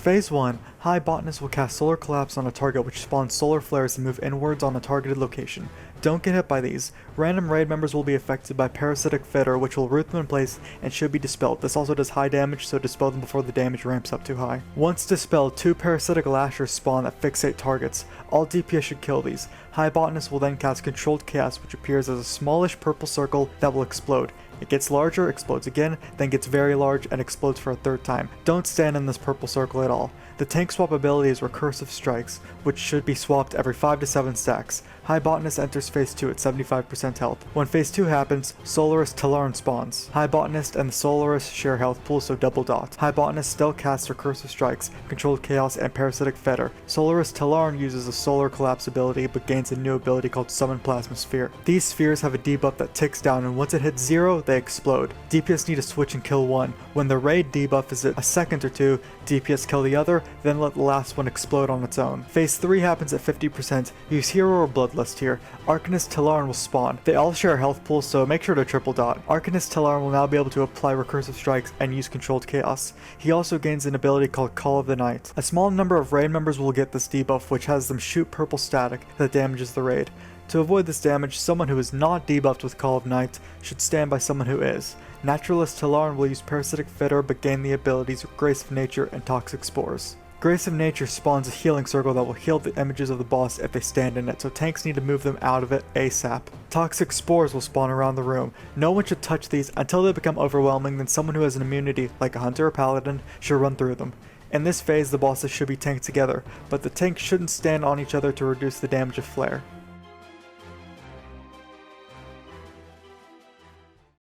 Phase 1, High Botanist will cast Solar Collapse on a target which spawns solar flares and move inwards on a targeted location. Don't get hit by these. Random raid members will be affected by Parasitic Fitter, which will root them in place and should be dispelled. This also does high damage, so dispel them before the damage ramps up too high. Once dispelled, 2 Parasitic Lashers spawn that fixate targets. All DPS should kill these. High Botanist will then cast Controlled Chaos, which appears as a smallish purple circle that will explode. It gets larger, explodes again, then gets very large, and explodes for a third time. Don't stand in this purple circle at all. The tank swap ability is Recursive Strikes, which should be swapped every 5 to 7 stacks. High Botanist enters Phase 2 at 75% health. When Phase 2 happens, Solaris Tel'arn spawns. High Botanist and the Solaris share health pool, so double dot. High Botanist still casts Recursive Strikes, Controlled Chaos, and Parasitic Fetter. Solaris Tel'arn uses a Solar Collapse ability, but gains a new ability called Summon Plasma Sphere. These spheres have a debuff that ticks down, and once it hits 0, they explode. DPS need to switch and kill one. When the raid debuff is at a second or two, DPS kill the other, then let the last one explode on its own. Phase 3 happens at 50%. Use Hero or Bloodlust here. Arcanist Tel'arn will spawn. They all share a health pool, so make sure to triple dot. Arcanist Tel'arn will now be able to apply Recursive Strikes and use Controlled Chaos. He also gains an ability called Call of the Night. A small number of raid members will get this debuff, which has them shoot purple static that damages the raid. To avoid this damage, someone who is not debuffed with Call of Night should stand by someone who is. Naturalist Tel'arn will use Parasitic Fitter but gain the abilities Grace of Nature and Toxic Spores. Grace of Nature spawns a healing circle that will heal the images of the boss if they stand in it, so tanks need to move them out of it ASAP. Toxic Spores will spawn around the room. No one should touch these until they become overwhelming, then someone who has an immunity, like a hunter or paladin, should run through them. In this phase, the bosses should be tanked together, but the tanks shouldn't stand on each other to reduce the damage of Flare.